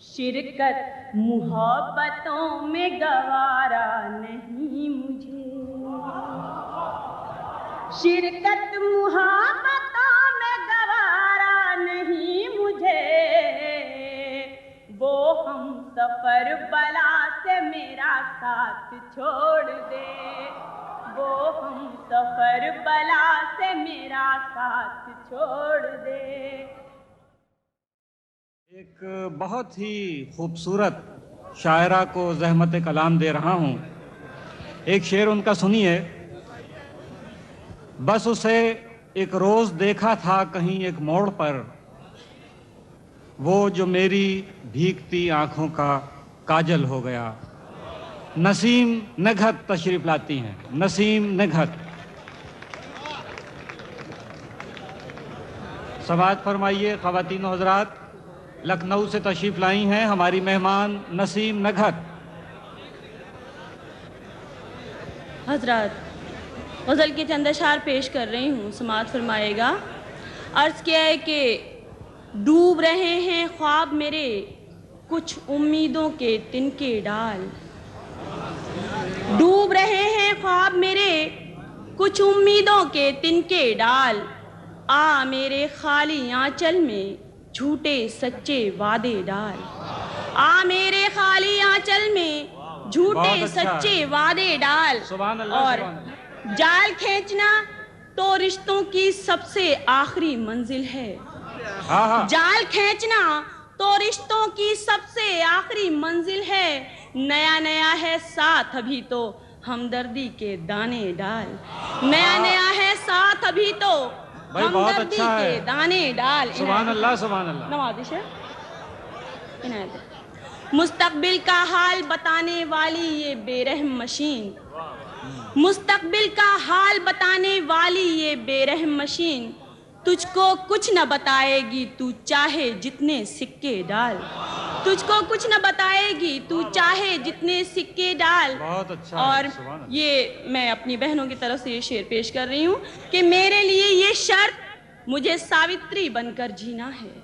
شرکت محبتوں میں گوارا نہیں مجھے، شرکت محبتوں میں گوارا نہیں مجھے، وہ ہم سفر بلا سے میرا ساتھ چھوڑ دے، وہ ہم سفر بلا سے میرا ساتھ چھوڑ دے۔ ایک بہت ہی خوبصورت شاعرہ کو زحمت کلام دے رہا ہوں۔ ایک شعر ان کا سنیے۔ بس اسے ایک روز دیکھا تھا کہیں ایک موڑ پر، وہ جو میری بھیگتی آنکھوں کا کاجل ہو گیا۔ نسیم نگہت تشریف لاتی ہیں، نسیم نگہت۔ سماعت فرمائیے خواتین و حضرات، لکھنؤ سے تشریف لائی ہیں ہماری مہمان نسیم نگہت۔ حضرات، غزل کے چند اشعار پیش کر رہی ہوں، سماعت فرمائے گا۔ عرض کیا ہے کہ ڈوب رہے ہیں خواب میرے کچھ امیدوں کے تنکے ڈال، ڈوب رہے ہیں خواب میرے کچھ امیدوں کے تنکے ڈال، آ میرے خالی آنچل میں جھوٹے سچے وعدے ڈال، آ میرے خالی آنچل میں جھوٹے سچے وعدے ڈال۔ اور جال کھینچنا تو رشتوں کی سب سے آخری منزل ہے، جال کھینچنا تو رشتوں کی سب سے آخری منزل ہے، نیا نیا ہے ساتھ ابھی تو ہمدردی کے دانے ڈال، نیا نیا ہے ساتھ ابھی تو ہمدردی کے دانے ڈال۔ سبحان اللہ، سبحان اللہ۔ نوازش ہے، مستقبل کا حال بتانے والی یہ بے رحم مشین، مستقبل کا حال بتانے والی یہ بے رحم مشین، تجھ کو کچھ نہ بتائے گی تو چاہے جتنے سکے ڈال، تجھ کو کچھ نہ بتائے گی تو چاہے جتنے سکے ڈال۔ اور یہ میں اپنی بہنوں کی طرف سے یہ شعر پیش کر رہی ہوں کہ میرے لیے یہ شرط مجھے ساوتری بن کر جینا ہے،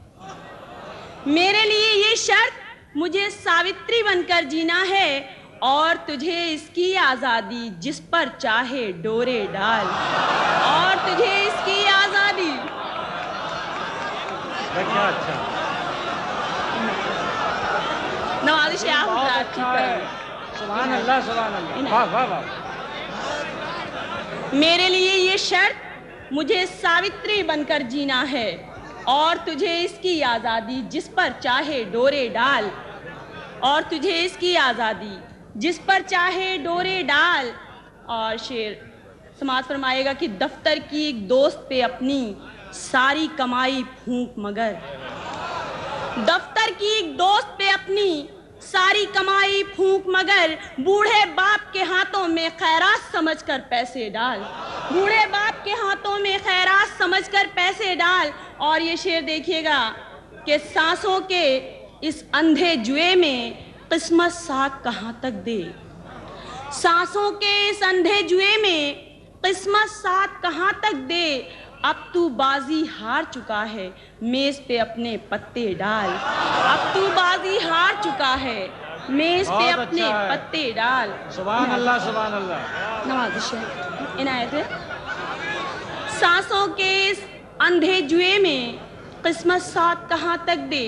میرے لیے یہ شرط مجھے ساوتری بن کر جینا ہے، اور تجھے اس کی آزادی جس پر چاہے ڈورے ڈال، اور تجھے اس کی آزادی۔ کیا اچھا، نوازش آپ حضرات کی سبحان اللہ، سبحان اللہ، واہ واہ واہ۔ میرے لیے یہ شرط مجھے ساوتری بن کر جینا ہے، اور تجھے اس کی آزادی جس پر چاہے ڈورے ڈال، اور تجھے اس کی آزادی جس پر چاہے ڈورے ڈال۔ اور شعر سماعت فرمائے گا کہ دفتر کی ایک دوست پہ اپنی ساری کمائی پھونک مگر، دفتر کی ایک دوست پہ اپنی ساری کمائی پھونک مگر، بوڑھے باپ کے ہاتھوں میں خیرات سمجھ کر پیسے ڈال، بوڑھے باپ کے ہاتھوں میں خیرات سمجھ کر پیسے ڈال۔ اور یہ شعر دیکھیے گا کہ سانسوں کے اس اندھے جوئے میں قسمت ساتھ کہاں تک دے، سانسوں کے اس اندھے جوئے میں قسمت ساتھ کہاں تک دے، اب تو بازی ہار چکا ہے میز پہ اپنے پتے ڈال، اب تو بازی ہار چکا ہے میز پہ اپنے پتے ڈال۔ سبحان اللہ، سبحان اللہ۔ نوازش ہے، عنایت ہے۔ سانسوں کے اس اندھے جوئے میں قسمت ساتھ کہاں تک دے،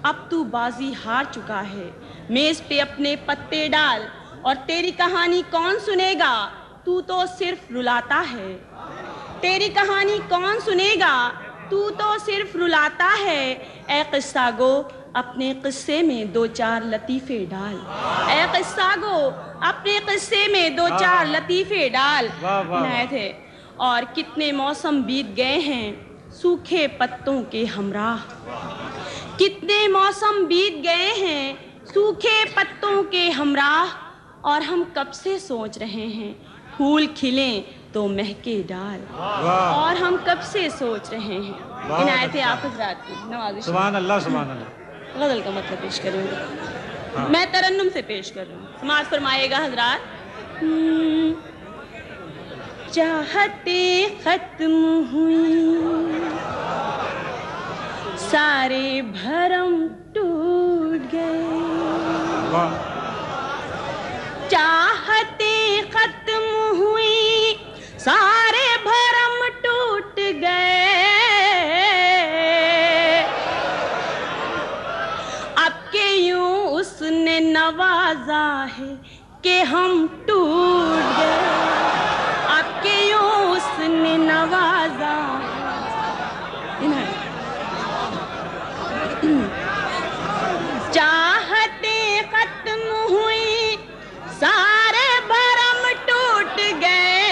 اب تو بازی ہار چکا ہے میز پہ اپنے پتے ڈال، اور تیری کہانی کون سنے گا تو تو صرف رلاتا ہے، تیری کہانی کون سنے گا تو تو صرف رلاتا ہے، اے قصہ گو اپنے قصے میں دو چار لطیفے ڈال، اے قصہ گو اپنے قصے میں دو چار لطیفے ڈال۔ عنایت ہے۔ اور کتنے موسم بیت گئے ہیں سوکھے پتوں کے ہمراہ، کتنے موسم بیت گئے ہیں سوکھے پتوں کے ہمراہ، اور ہم کب سے سوچ رہے ہیں پھول کھلیں تو مہکے ڈال، اور ہم کب سے سوچ رہے ہیں۔ عنایت ہے آپ حضرات کی، نوازش۔ سبحان اللہ، سبحان اللہ۔ غزل کا مطلب پیش کروں گا، میں ترنم سے پیش کر رہا ہوں، سماعت فرمائے گا حضرات۔ چاہتیں ختم ہوئی، سارے بھرم ٹوٹ گئے، واہ. چاہتے ختم ہوئی سارے بھرم ٹوٹ گئے اب کہ یوں اس نے نوازا ہے کہ ہم ٹوٹ گئے اب کہ یوں اس نے نوازا چاہتے ختم ہوئی سارے بھرم ٹوٹ گئے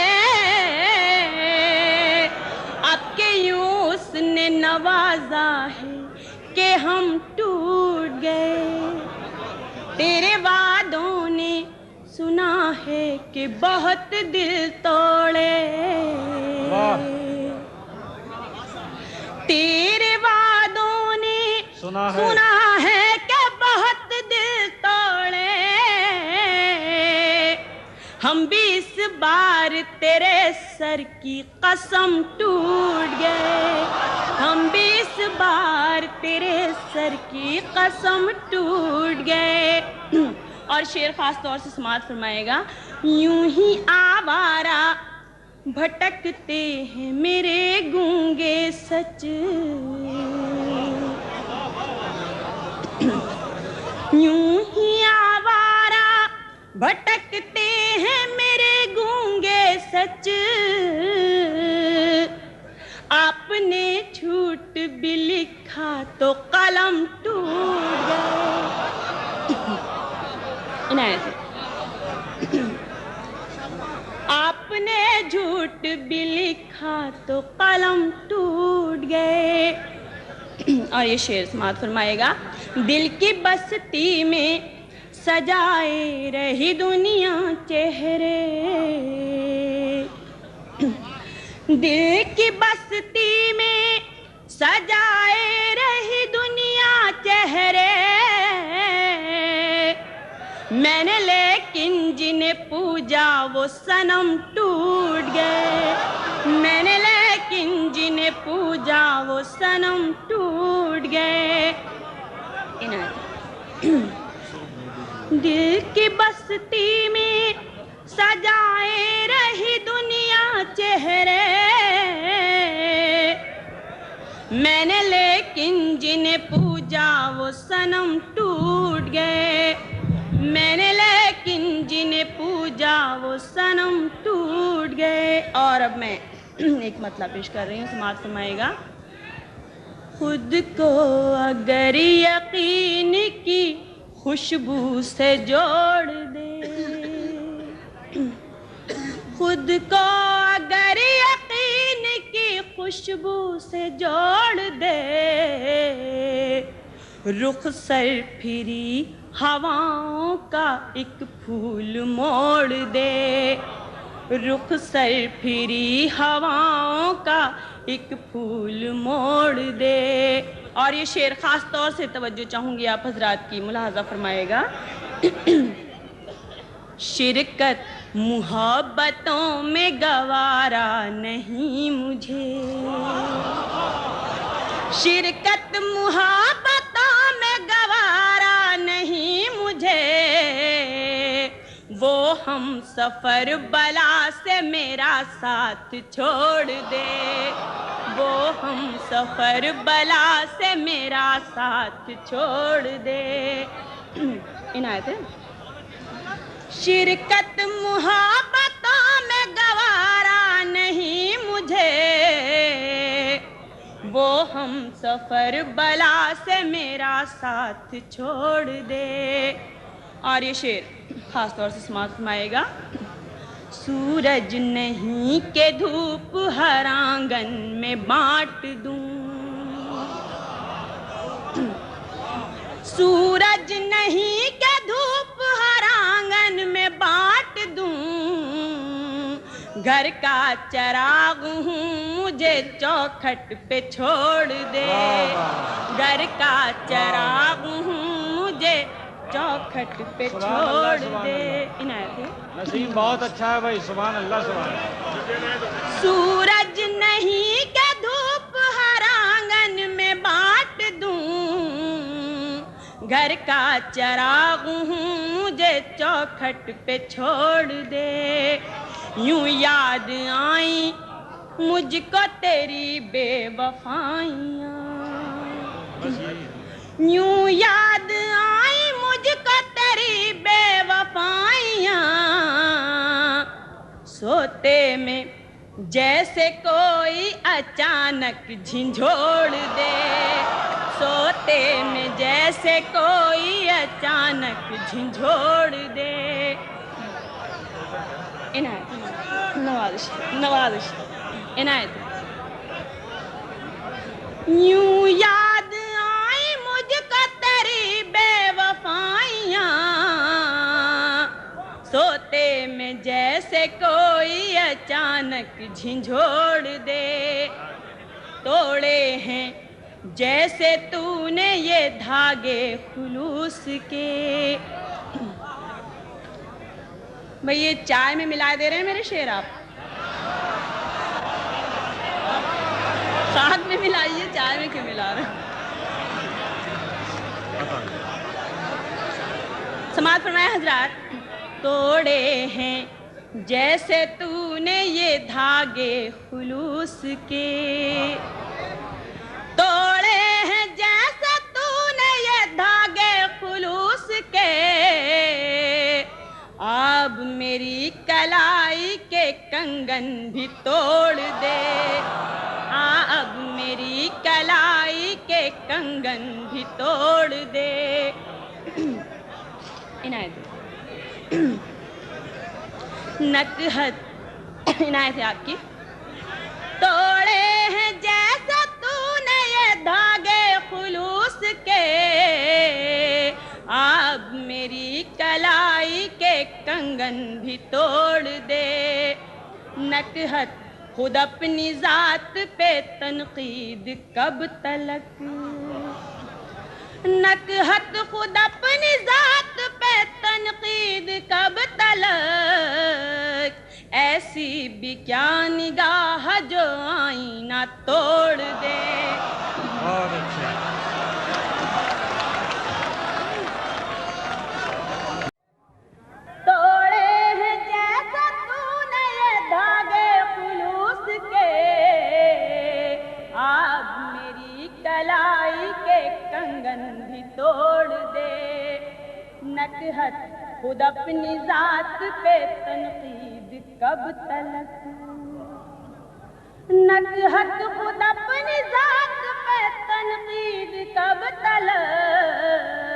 اب کہ یوں اس نے نوازا ہے کہ ہم ٹوٹ گئے تیرے وعدوں نے سنا ہے کہ بہت دل توڑے تیرے وعدوں نے سنا ہے کہ بہت دل توڑے ہم بھی اس بار تیرے سر کی قسم ٹوٹ گئے ہم بھی اس بار تیرے سر کی قسم ٹوٹ گئے. اور شعر خاص طور سے سماعت فرمائے گا. یوں ہی آوارہ بھٹکتے ہیں میرے گونگے سچ یوں ہی آوارہ بھٹکتے ہیں میرے گونگے سچ آپ نے جھوٹ بھی لکھا تو قلم ٹوٹ گئے آپ نے جھوٹ بھی لکھا تو قلم ٹوٹ گئے. اور یہ شعر سماعت فرمائے گا. دل کی بستی میں سجائے رہی دنیا چہرے دل کی بستی میں سجائے رہی دنیا چہرے میں نے لیکن جنہیں پوجا وہ صنم ٹوٹ گئے میں نے لیکن جنہیں پوجا وہ صنم ٹوٹ گئے. دل کی بستی میں سجائے رہی دنیا چہرے میں نے لیکن جنہیں پوجا وہ صنم ٹوٹ گئے میں نے لیکن جنہیں پوجا وہ صنم ٹوٹ گئے. اور اب میں ایک مطلب پیش کر رہی ہوں سماعت فرمائے گا. خود کو اگر یقین کی خوشبو سے جوڑ دے خود کو اگر یقین کی خوشبو سے جوڑ دے رخ سر پھری ہواؤں کا ایک پھول موڑ دے رخ سر پھری ہواؤں کا ایک پھول موڑ دے. اور یہ شعر خاص طور سے توجہ چاہوں گی آپ حضرات کی ملاحظہ فرمائے گا. شرکت محبتوں میں گوارا نہیں مجھے شرکت محبتوں میں گوارا نہیں مجھے وہ ہم سفر بلا سے میرا ساتھ چھوڑ دے وہ ہم سفر بلا سے میرا ساتھ چھوڑ دے. عنایت ہے. شرکت محبتوں میں گوارا نہیں مجھے وہ ہم سفر بلا سے میرا ساتھ چھوڑ دے. اور یہ شعر خاص طور سے سماعت فرمائے گا. سورج نہیں کہ دھوپ ہر آنگن میں بانٹ دوں سورج نہیں کہ دھوپ ہر آنگن میں بانٹ دوں گھر کا چراغ ہوں مجھے چوکھٹ پہ چھوڑ دے گھر کا چراغ ہوں مجھے چوکھٹ پہ چھوڑ دے. عنایت ہے. نسیم بہت اچھا ہے بھائی. سبحان اللہ سبحان اللہ. سورج نہیں کہ دھوپ ہر آنگن میں بانٹ دوں گھر کا چراغ ہوں مجھے چوکھٹ پہ چھوڑ دے. یوں یاد آئیں مجھ کو تیری بے وفائیاں, یوں یاد آئیں مجھ کو تیری بے وفائیاں. سوتے میں جیسے کوئی اچانک جھنجھوڑ دے, سوتے میں جیسے کوئی اچانک جھنجھوڑ دے. نوازش نوازش عنایت. یوں یاد آئی مجھ کو تیری بے وفائیاں, سوتے میں جیسے کوئی اچانک جھنجھوڑ دے. توڑے ہیں جیسے تو نے یہ دھاگے خلوص کے. بھئی یہ چائے میں ملا دے رہے ہیں میرے شعر آپ, شاہد میں ملائیے, چائے میں کیوں ملا رہے ہیں؟ سماعت فرمائے حضرات. توڑے ہیں جیسے تو نے یہ دھاگے خلوص کے, توڑے ہیں جیسے تو نے یہ دھاگے خلوص کے. اب میری کلائی کے کنگن بھی توڑ دے, اب میری کلائی کے کنگن بھی توڑ دے. عنایت نکہت عنایت ہے آپ کی. توڑے ہیں جیسا تو نے یہ دھاگے خلوص کے, اب میری کلائی کے کنگن بھی توڑ دے. نکہت خود اپنی ذات پہ تنقید کب تلک, نکہت خود اپنی ذات پہ تنقید کب تلک. ایسی بھی کیا نگاہ جو آئینہ توڑ دے. بہت اچھا. توڑے ہیں جیسا تو نے یہ دھاگے خلوص کے, اب میری کلائی کے کنگن بھی توڑ دے. نکہت خود اپنی ذات پہ تنقید کب تلک, نکہت خود اپنی ذات پہ تنقید کب تلک.